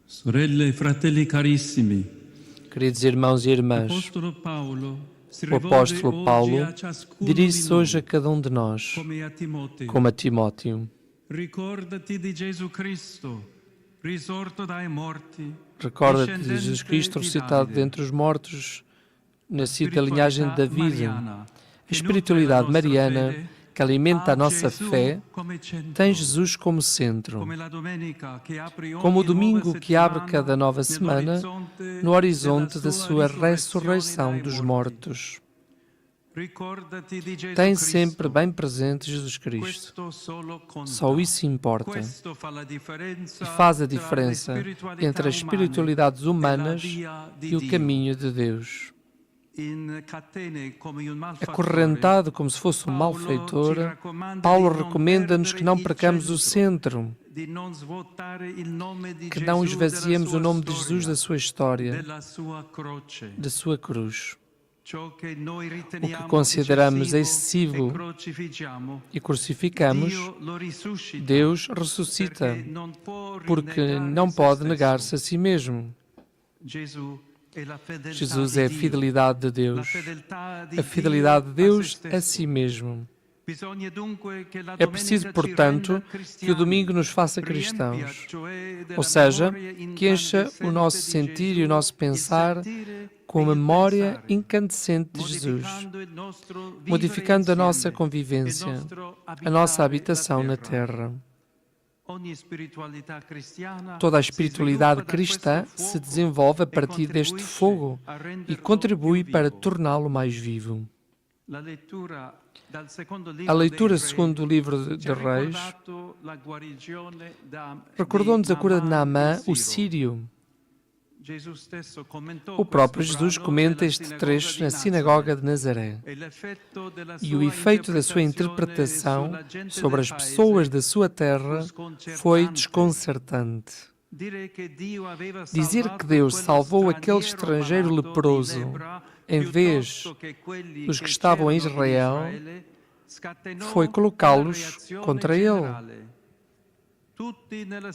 Sorelle e fratelli carissimi, Queridos irmãos e irmãs, l'Apostolo Paolo si o apóstolo rivolge Paulo oggi a ciascuno dirige-se di hoje a noi, cada um de nós, come a Timoteo. como a Timóteo. Ricordati di Gesù Cristo, risorto dai morti, Recorda-te de Jesus discendente Cristo di ressuscitado Davide. dentre os mortos, La nascido da linhagem de spiritualità David. mariana, A che espiritualidade nutre la nostra mariana, fede, que alimenta a ha nossa Gesù fé, come centro, tem Jesus como centro. come la domenica che apre Como o ogni nuova domingo que abre settimana cada nova semana no horizonte da sua ressurreição dos mortos. Ricordati di Gesù Tem Cristo. sempre bem presente Jesus Cristo. Questo solo conta. Só isso importa. Questo fa la differenza E faz a tra le diferença spiritualità entre as umane espiritualidades e la humanas via di e o Dio. caminho de Deus. In catene come un malfattore, Acorrentado como se fosse um malfeitor, Paulo recomenda-nos que não percamos o centro, di non svuotare il nome di que não Gesù esvaziemos della o sua nome de Jesus da storia, sua história, della sua croce. da sua cruz. Ciò che noi O que riteniamo consideramos eccessivo excessivo e crocifigiamo, e crucificamos, Dio lo risuscita, Deus ressuscita, perché non può porque rinnegare não se pode stesso. negar-se a si mesmo. Gesù è la fedeltà Jesus di é a Dio, fidelidade de la Deus, fedeltà di a fidelidade de Dio Deus a a se si stesso. mesmo. Bisogna dunque che la É preciso, domenica ci portanto, renda que o cristiani, domingo nos faça riempia, cristãos, cioè, della ou seja, memoria que encha incandescente o nosso di sentir e o Gesù, nosso il pensar sentire com a e il memória pensare, incandescente de Jesus, modificando il nostro vivere modificando a nossa insieme, convivência, il nostro a nossa abitare habitação la na terra. terra. Ogni spiritualità cristiana Toda a si espiritualidade sviluppa da cristã questo se fuoco desenvolve a e partir deste contribuisce fogo a e renderlo contribui più para vivo. torná-lo mais vivo. La lettura dal secondo A libro leitura dei Re segundo o livro ci ha de Reis ricordato la guarigione recordou-nos a cura de Naamã, o il sírio. Gesù stesso commentou O próprio questo Jesus brano comenta nella este sinagoga trecho di na Nazareth. sinagoga de Nazaré. E l'effetto della E o sua efeito da sua interpretação sulla gente sobre del as paese pessoas da sua terra foi sconcertante. desconcertante. Dizer Que Deus salvou aquele estrangeiro leproso em vez dos que estavam em Israel foi colocá-los contra ele.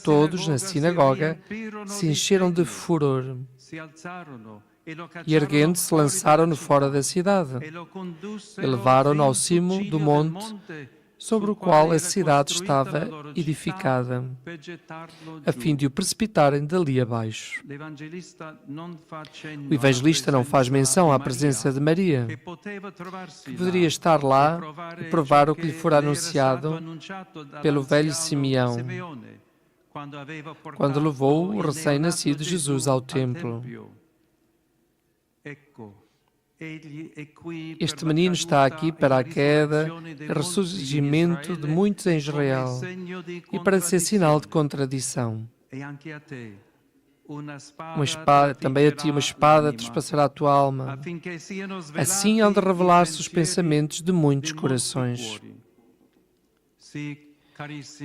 Todos na sinagoga se encheram de furor e, erguendo-se, lançaram-no fora da cidade e levaram-no ao cimo do monte sobre o qual a cidade estava edificada, a fim de o precipitarem dali abaixo. O evangelista não faz menção à presença de Maria, que poderia estar lá e provar o que lhe fora anunciado pelo velho Simeão, quando levou o recém-nascido Jesus ao templo. Este menino está aqui para a queda e ressurgimento de muitos em Israel e para ser sinal de contradição. Uma espada, também a ti uma espada traspassará a tua alma. Assim hão de revelar-se os pensamentos de muitos corações.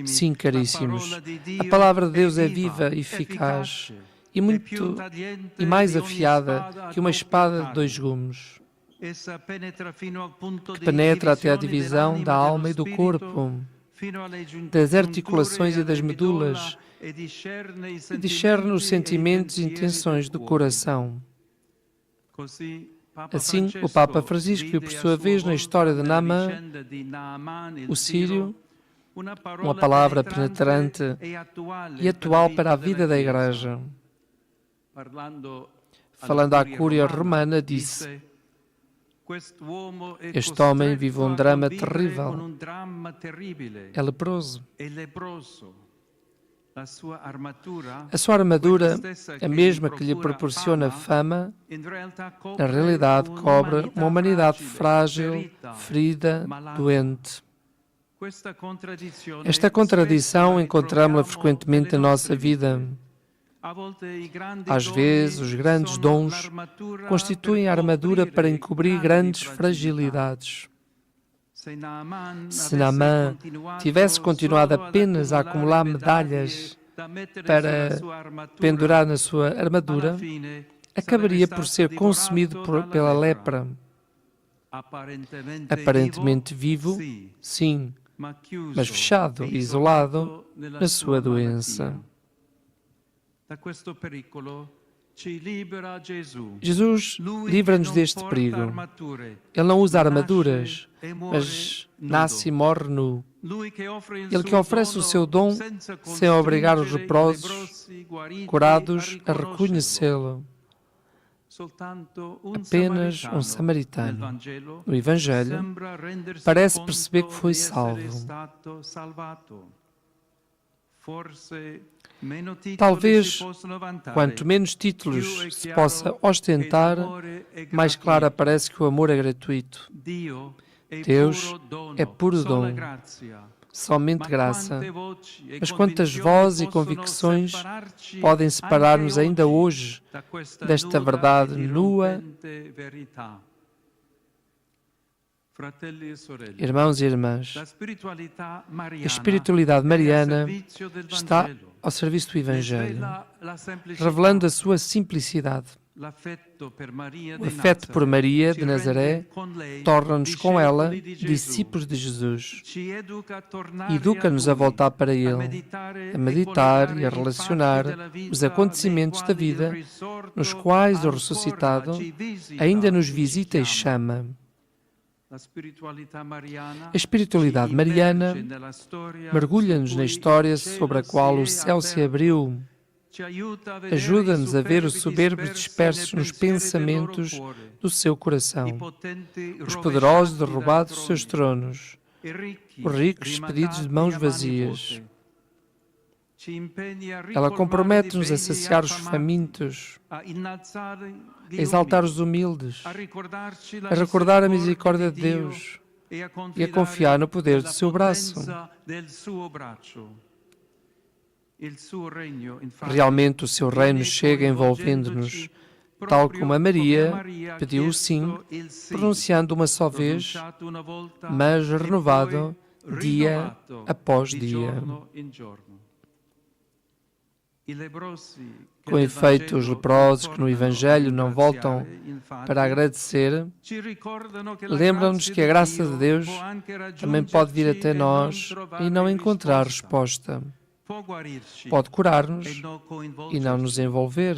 Sim, caríssimos, a palavra de Deus é viva e eficaz e mais afiada que uma espada de dois gumes, que penetra até a divisão da alma e do corpo, das articulações e das medulas, e discerne os sentimentos e intenções do coração. Assim, o Papa Francisco viu por sua vez na história de Naamã, o sírio, uma palavra penetrante e atual para a vida da Igreja. Falando à Cúria Romana, disse: este homem vive um drama terrível. É leproso. A sua armadura, a mesma que lhe proporciona fama, na realidade cobre uma humanidade frágil, ferida, doente. Esta contradição encontramos-la frequentemente na nossa vida. Às vezes, os grandes dons constituem a armadura para encobrir grandes fragilidades. Se Naamã tivesse continuado apenas a acumular medalhas para pendurar na sua armadura, acabaria por ser consumido pela lepra. Aparentemente vivo, sim, mas fechado e isolado na sua doença. Jesus livra-nos deste perigo. Ele não usa armaduras, mas nasce e morre nu. Ele que oferece o seu dom sem obrigar os leprosos, curados, a reconhecê-lo. Apenas um samaritano, no Evangelho, parece perceber que foi salvo. Talvez, quanto menos títulos se possa ostentar, mais claro aparece que o amor é gratuito. Deus é puro dom, somente graça. Mas quantas vozes e convicções podem separar-nos ainda hoje desta verdade nua? Irmãos e irmãs, a espiritualidade mariana está ao serviço do Evangelho, revelando a sua simplicidade. O afeto por Maria de Nazaré torna-nos com ela discípulos de Jesus. Educa-nos a voltar para Ele, a meditar e a relacionar os acontecimentos da vida nos quais o ressuscitado ainda nos visita e chama. A espiritualidade mariana mergulha-nos na história sobre a qual o céu se abriu. Ajuda-nos a ver os soberbos dispersos nos pensamentos do seu coração, os poderosos derrubados dos seus tronos, os ricos despedidos de mãos vazias. Ela compromete-nos a saciar os famintos, a exaltar os humildes, a recordar a misericórdia de Deus e a confiar no poder do seu braço. Realmente o seu reino chega envolvendo-nos, tal como a Maria pediu o sim, pronunciando uma só vez, mas renovado dia após dia. Com efeito, os leprosos que no Evangelho não voltam para agradecer, lembram-nos que a graça de Deus também pode vir até nós e não encontrar resposta. Pode curar-nos e não nos envolver.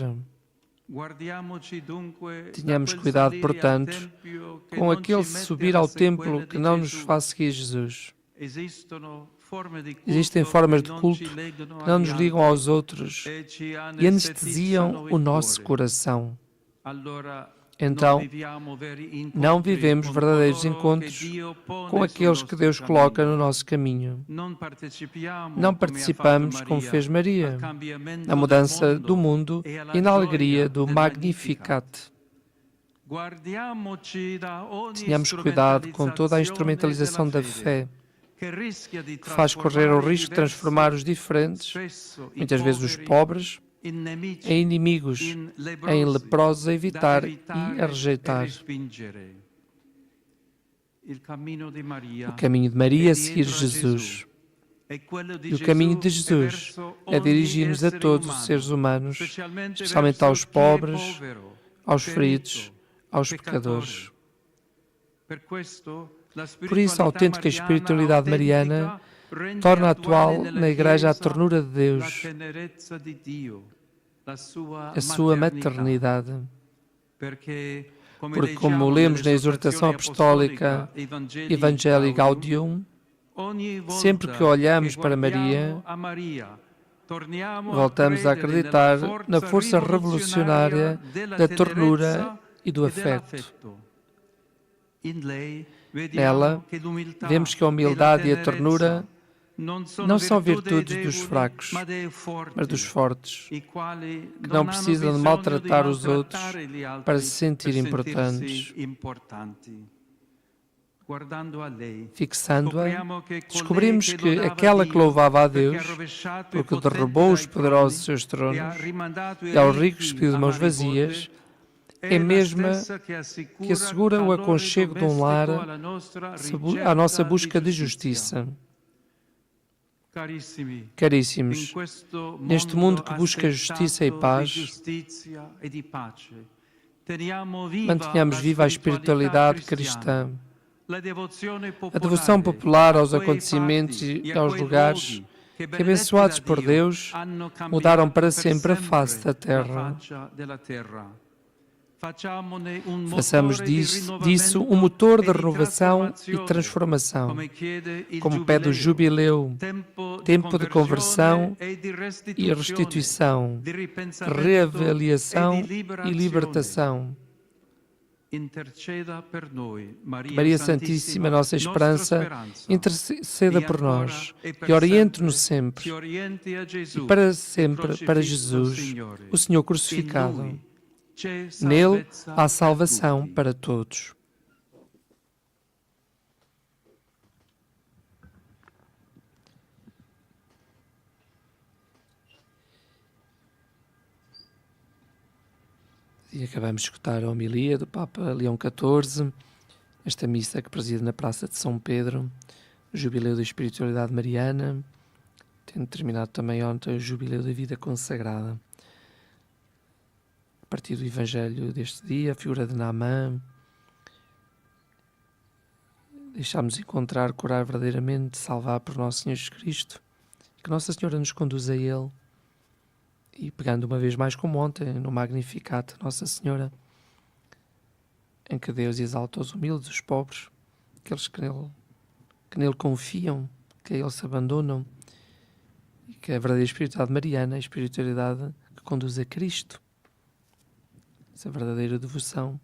Tenhamos cuidado, portanto, com aquele subir ao templo que não nos faz seguir Jesus. Existem formas de culto que não nos ligam aos outros e anestesiam o nosso coração. Então, não vivemos verdadeiros encontros com aqueles que Deus coloca no nosso caminho. Não participamos, como fez Maria, na mudança do mundo e na alegria do Magnificat. Tenhamos cuidado com toda a instrumentalização da fé, que faz correr o risco de transformar os diferentes, muitas vezes os pobres, em inimigos, em leprosos a evitar e a rejeitar. O caminho de Maria é seguir Jesus. E o caminho de Jesus é dirigir-nos a todos os seres humanos, especialmente aos pobres, aos feridos, aos pecadores. Por isso, a autêntica espiritualidade mariana torna atual na Igreja a ternura de Deus, a sua maternidade. Porque, como lemos na exortação apostólica Evangelii Gaudium, sempre que olhamos para Maria, voltamos a acreditar na força revolucionária da ternura e do afeto. Nela, vemos que a humildade e a ternura não são virtudes dos fracos, mas dos fortes, que não precisam de maltratar os outros para se sentir importantes. Fixando-a, descobrimos que aquela que louvava a Deus, porque derrubou os poderosos seus tronos e aos ricos pediu de mãos vazias, é a mesma que assegura o aconchego de um lar à nossa busca de justiça. Caríssimos, neste mundo que busca justiça e paz, mantenhamos viva a espiritualidade cristã. A devoção popular aos acontecimentos e aos lugares que, abençoados por Deus, mudaram para sempre a face da terra. Façamos disso um motor de renovação e transformação, como pede o Jubileu, tempo de conversão e restituição, reavaliação e libertação. Maria Santíssima, nossa esperança, interceda por nós e oriente-nos sempre, e para sempre, para Jesus, o Senhor crucificado. Nele há salvação para todos. E acabamos de escutar a homilia do Papa Leão XIV, esta missa que preside na Praça de São Pedro, o Jubileu da Espiritualidade Mariana, tendo terminado também ontem o Jubileu da Vida Consagrada. A partir do Evangelho deste dia, a figura de Naamã, deixámos encontrar, curar verdadeiramente, salvar por nosso Senhor Jesus Cristo, que Nossa Senhora nos conduza a Ele. E pegando uma vez mais como ontem, no Magnificat, Nossa Senhora, em que Deus exalta os humildes, os pobres, aqueles que nele confiam, que a Ele se abandonam, e que a verdadeira espiritualidade mariana, a espiritualidade que conduz a Cristo, essa verdadeira devoção,